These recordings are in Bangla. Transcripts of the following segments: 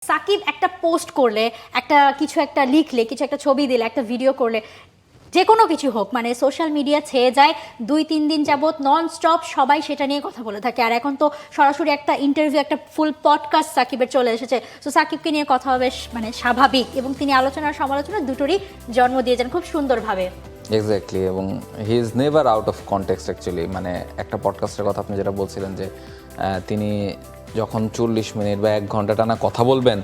সাকিব একটা পোস্ট করলে, একটা কিছু একটা লিখলে, কিছু একটা ছবি দিলে, একটা ভিডিও করলে, যে কোনো কিছু হোক, মানে সোশ্যাল মিডিয়া ছেয়ে যায়। 2-3 দিন যাবত নন স্টপ সবাই সেটা নিয়ে কথা বলে থাকে। আর এখন তো সরাসরি একটা ইন্টারভিউ, একটা ফুল পডকাস্ট সাকিবের চলে এসেছে। সো সাকিবকে নিয়ে কথা হবে মানে স্বাভাবিক, এবং তিনি আলোচনা আর সমালোচনা দুটোরই জন্ম দিয়েছেন খুব সুন্দরভাবে। এক্স্যাক্টলি, এবং he is never out of context actually. মানে একটা পডকাস্টের কথা আপনি যেটা বলছিলেন যে তিনি যখন 40 মিনিট বা 1 ঘন্টা টানা কথা বলবেন,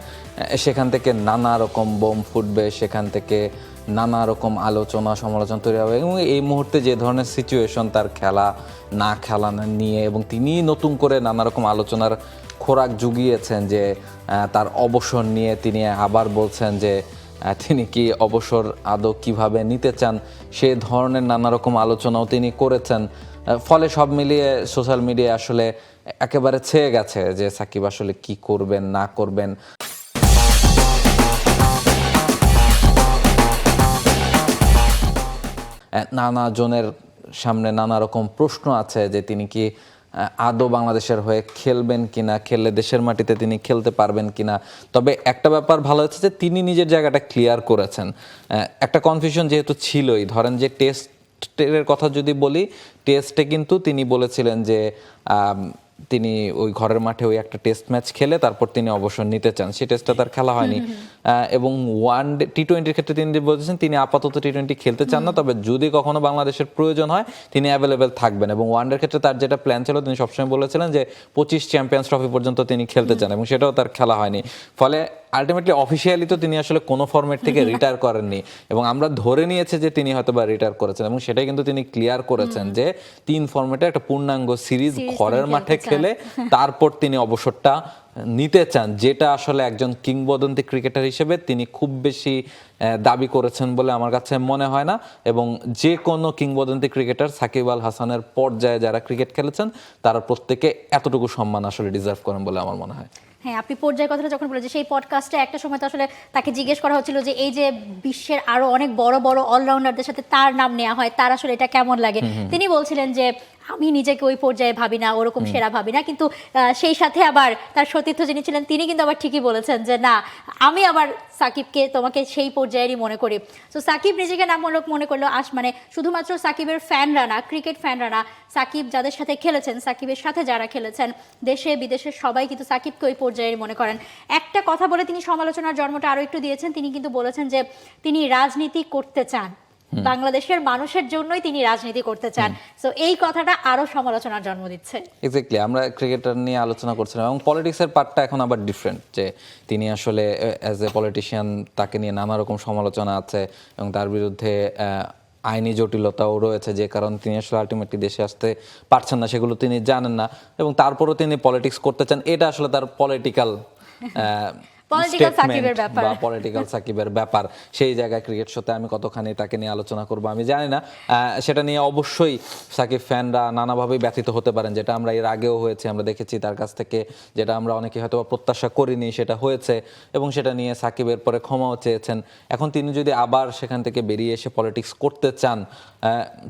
সেখান থেকে নানা রকম বোম ফুটবে, সেখান থেকে নানা রকম আলোচনা সমালোচনা তৈরি হবে। এবং এই মুহূর্তে যে ধরনের সিচুয়েশন তার খেলা না খেলা নিয়ে, এবং তিনি নতুন করে নানা রকম আলোচনার খোরাক জুগিয়েছেন যে তার অবসর নিয়ে তিনি আবার বলছেন যে তিনি কি অবসর আদৌ কিভাবে নিতে চান, সে ধরনের নানা রকম আলোচনাও তিনি করেছেন। ফলে সব মিলিয়ে সোশ্যাল মিডিয়া আসলে একেবারে ছেয়ে গেছে যে সাকিব আসলে কি করবেন না করবেন। নানা জনের সামনে নানা রকম প্রশ্ন আছে যে তিনি কি আদৌ বাংলাদেশের হয়ে খেলবেন কিনা, খেললে দেশের মাটিতে তিনি খেলতে পারবেন কিনা। তবে একটা ব্যাপার ভালো হচ্ছে যে তিনি নিজের জায়গাটা ক্লিয়ার করেছেন। একটা কনফিউশন যেহেতু ছিলই, ধরেন যে টেস্টের কথা যদি বলি, টেস্টে কিন্তু তিনি বলেছিলেন যে তিনি ওই ঘরের মাঠে ওই একটা টেস্ট ম্যাচ খেলে তারপর তিনি অবসর নিতে চান। সেই টেস্টটা তার খেলা হয়নি। এবং ওয়ান ডে টি-20-র ক্ষেত্রে তিনি বলেছেন তিনি আপাতত টি-20 খেলতে চান না, তবে যদি কখনো বাংলাদেশের প্রয়োজন হয় তিনি অ্যাভেলেবেল থাকবেন। এবং ওয়ানডের ক্ষেত্রে তার যেটা প্ল্যান ছিল, তিনি সবসময় বলেছিলেন যে 25 চ্যাম্পিয়ন্স ট্রফি পর্যন্ত তিনি খেলতে চান, এবং সেটাও তার খেলা হয়নি। ফলে আলটিমেটলি অফিসিয়ালি তো তিনি আসলে কোনো ফরম্যাট থেকে রিটায়ার করেননি, এবং আমরা ধরে নিয়েছে যে তিনি হয়তো বা রিটায়ার করেছেন। এবং সেটাই কিন্তু তিনি ক্লিয়ার করেছেন যে 3 ফরম্যাটে একটা পূর্ণাঙ্গ সিরিজ ঘরের মাঠে খেলে তারপর তিনি অবসরটা নিতে চান, যেটা আসলে একজন কিংবদন্তি ক্রিকেটার হিসেবে তিনি খুব বেশি দাবি করেছেন বলে আমার কাছে মনে হয় না। এবং যে কোনো কিংবদন্তি ক্রিকেটার সাকিব আল হাসানের পর্যায়ে যারা ক্রিকেট খেলেছেন তারা প্রত্যেকে এতটুকু সম্মান আসলে ডিজার্ভ করেন বলে আমার মনে হয়। হ্যাঁ, আপনি পর্যায়ের কথাটা যখন বলেছেন, সেই পডকাস্টে একটা সময় তো আসলে তাকে জিজ্ঞেস করা হচ্ছিল যে এই যে বিশ্বের আরো অনেক বড় বড় অলরাউন্ডারদের সাথে তার নাম নেওয়া হয়, তার আসলে এটা কেমন লাগে। তিনি বলছিলেন যে আমি নিজেকে ওই পর্যায়ে ভাবি না, ওরকম সেরা ভাবি না, কিন্তু সেই সাথে আবার তার সতীর্থ যিনি ছিলেন তিনি কিন্তু আবার ঠিকই বলেছেন যে না, আমি আবার সাকিবকে তোমাকে সেই পর্যায়েরই মনে করি। তো সাকিব নিজেকে নামমূলক মনে করলো মানে শুধুমাত্র সাকিবের ফ্যানরা না, ক্রিকেট ফ্যানরা না, সাকিব যাদের সাথে খেলেছেন, সাকিবের সাথে যারা খেলেছেন, দেশে বিদেশের সবাই কিন্তু সাকিবকে ওই পর্যায়ের মনে করেন। একটা কথা বলে তিনি সমালোচনার জন্মটা আরো একটু দিয়েছেন। তিনি কিন্তু বলেছেন যে তিনি রাজনীতি করতে চান, বাংলাদেশের মানুষের জন্যই তিনি রাজনীতি করতে চান। সো এই কথাটা আরো সমালোচনার জন্ম দিচ্ছে। এক্স্যাক্টলি, আমরা ক্রিকেটার নিয়ে আলোচনা করছিলাম, এবং পলিটিক্সের পার্টটা এখন আবার ডিফারেন্ট, যে তিনি আসলে অ্যাজ এ পলিটিশিয়ান তাকে নিয়ে নানা রকম সমালোচনা আছে, এবং তার বিরুদ্ধে আইনি জটিলতাও রয়েছে, যে কারণে তিনি আসলে আলটিমেটলি দেশে আসতে পারছেন না, সেগুলো তিনি জানেন না। এবং তারপরও তিনি পলিটিক্স করতে চান, এটা আসলে তার পলিটিক্যাল পলিটিক্যাল সাকিবের ব্যাপার। সেই জায়গায় ক্রিকেট শোতে আমি কতখানি তাকে নিয়ে আলোচনা করব আমি জানি না। সেটা নিয়ে অবশ্যই সাকিব ফ্যানরা নানাভাবেই ব্যথিত হতে পারেন, যেটা আমরা এর আগেও হয়েছে, আমরা দেখেছি তার কাছ থেকে যেটা আমরা অনেকে হয়তো প্রত্যাশা করিনি সেটা হয়েছে, এবং সেটা নিয়ে সাকিবের পরে ক্ষমাও চেয়েছেন। এখন তিনি যদি আবার সেখান থেকে বেরিয়ে এসে পলিটিক্স করতে চান,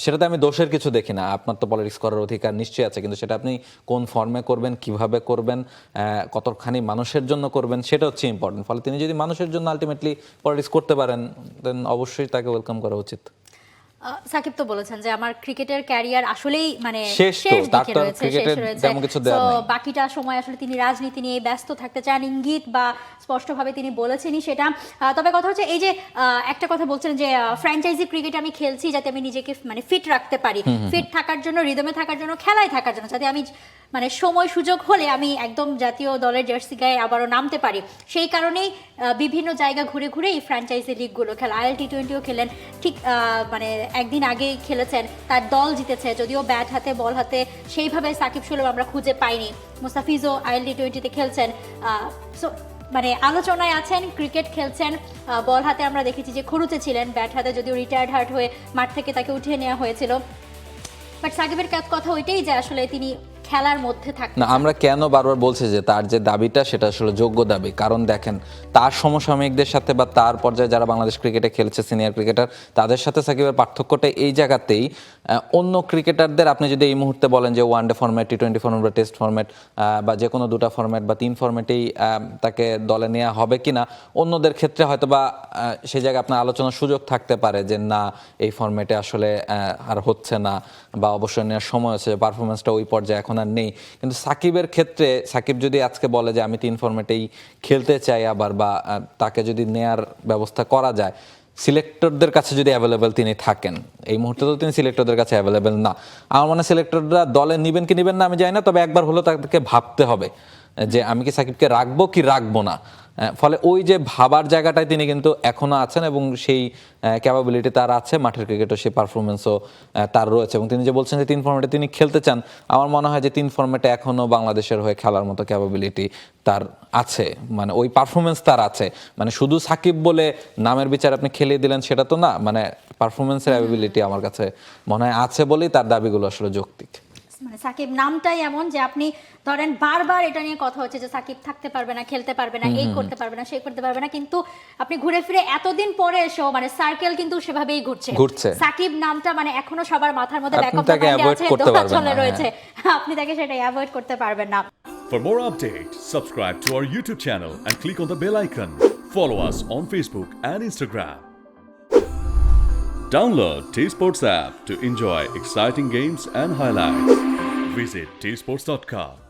সেটাতে আমি দোষের কিছু দেখি না। আপনার তো পলিটিক্স করার অধিকার নিশ্চয়ই আছে, কিন্তু সেটা আপনি কোন ফর্মে করবেন, কিভাবে করবেন, কতখানি মানুষের জন্য করবেন, সেটা হচ্ছে ইম্পর্টেন্ট। ফলে তিনি যদি মানুষের জন্য আলটিমেটলি পলিটিক্স করতে পারেন, দেন অবশ্যই তাকে ওয়েলকাম করা উচিত। সাকিব তো বলেছেন যে আমার ক্রিকেটের ক্যারিয়ার আসলেই মানে শেষ দিকে রয়েছে, তো বাকিটা সময় আসলে তিনি রাজনীতি নিয়ে ব্যস্ত থাকতে চান, ইঙ্গিত বা স্পষ্টভাবে তিনি বলেছেনই সেটা। তবে কথা হচ্ছে এই যে একটা কথা বলছেন যে ফ্র্যাঞ্চাইজি ক্রিকেট আমি খেলছি যাতে আমি নিজেকে মানে ফিট রাখতে পারি, ফিট থাকার জন্য, রিদমে থাকার জন্য, খেলায় থাকার জন্য, যাতে আমি মানে সময় সুযোগ হলে আমি একদম জাতীয় দলের জার্সি গায়ে আবারও নামতে পারি। সেই কারণেই বিভিন্ন জায়গা ঘুরে ঘুরে এই ফ্র্যাঞ্চাইজি লিগগুলো খেলা। আইএল টি-20ও খেলেন, ঠিক মানে একদিন আগেই খেলেছেন, তার দল জিতেছে, যদিও ব্যাট হাতে বল হাতে সেইভাবে সাকিব সুলভ আমরা খুঁজে পাইনি। মুস্তাফিজও আইএল টি-20তে খেলছেন। সো মানে আলোচনায় আছেন, ক্রিকেট খেলছেন, বল হাতে আমরা দেখেছি যে খরুচে ছিলেন, ব্যাট হাতে যদিও রিটায়ার্ড হার্ট হয়ে মাঠ থেকে তাকে উঠিয়ে নেওয়া হয়েছিল। বাট সাকিবের কথা ওইটাই যে আসলে তিনি খেলার মধ্যে থাকতে না, আমরা কেন বারবার বলছি যে তার যে দাবিটা সেটা আসলে যোগ্য দাবি, কারণ দেখেন তার সমসাময়িকদের সাথে বা তার পর্যায়ে যারা বাংলাদেশ ক্রিকেটে খেলছে সিনিয়র ক্রিকেটার তাদের সাথে সাকিবের পার্থক্যটা এই জায়গাতেই, অন্য ক্রিকেটারদের আপনি যদি এই মুহূর্তে বলেন যে ওয়ানডে ফরম্যাট, টি-20 ফরম্যাট বা টেস্ট ফরম্যাট বা যে কোনো দুটা ফরম্যাট বা 3 ফরম্যাটেই তাকে দলে নেওয়া হবে কিনা, অন্যদের ক্ষেত্রে হয়তো বা সেই জায়গায় আপনার আলোচনার সুযোগ থাকতে পারে যে না এই ফরম্যাটে আসলে আর হচ্ছে না বা অবসর নেওয়ার সময় হচ্ছে, পারফরমেন্সটা ওই পর্যায়ে এখন আর নেই। কিন্তু সাকিবের ক্ষেত্রে সাকিব যদি আজকে বলে যে আমি 3 ফরম্যাটেই খেলতে চাই আবার, বা তাকে যদি নেয়ার ব্যবস্থা করা যায়, সিলেক্টরদের কাছে যদি অ্যাভেলেবেল তিনি থাকেন, এই মুহূর্তে তো তিনি সিলেক্টরদের কাছে অ্যাভেলেবেল না। আমার মনে হয় সিলেক্টররা দলে নিবেন কি নিবেন না আমি জানি না, তবে একবার হলেও তাদেরকে ভাবতে হবে যে আমি কি সাকিবকে রাখবো কি রাখবো না। ফলে ওই যে ভাবার জায়গাটায় তিনি কিন্তু এখনো আছেন এবং সেই ক্যাপাবিলিটি তার আছে, মাঠের ক্রিকেটও সেই পারফরমেন্সও তার রয়েছে। এবং তিনি যে বলছেন যে 3 ফরম্যাটে তিনি খেলতে চান, আমার মনে হয় যে 3 ফরম্যাটে এখনো বাংলাদেশের হয়ে খেলার মতো ক্যাপাবিলিটি তার আছে, মানে ওই পারফরমেন্স তার আছে। মানে শুধু সাকিব বলে নামের বিচার আপনি খেলিয়ে দিলেন সেটা তো না, মানে পারফরমেন্সের অ্যাবিলিটি আমার কাছে মনে হয় আছে বলেই তার দাবিগুলো আসলে যৌক্তিক। মানে সাকিব নামটাই এমন যে আপনি ধরেন বারবার এটা নিয়ে কথা হচ্ছে যে সাকিব থাকতে পারবে না, খেলতে পারবে না, এই করতে পারবে না, সেই করতে পারবে না, কিন্তু আপনি ঘুরে ফিরে এতদিন পরে এসেও মানে সার্কেল কিন্তু সেভাবেই ঘুরছে। সাকিব নামটা মানে এখনো সবার মাথার মধ্যে ব্যাক অফ দ্য মাইন্ডে আছে, দোলাচলে রয়েছে, আপনি তাকে সেটা অ্যাভয়েড করতে পারবেন না। For more updates, subscribe to our YouTube channel and click on the bell icon. Follow us on Facebook and Instagram. Download T-Sports app to enjoy exciting games and highlights. Visit tsports.com.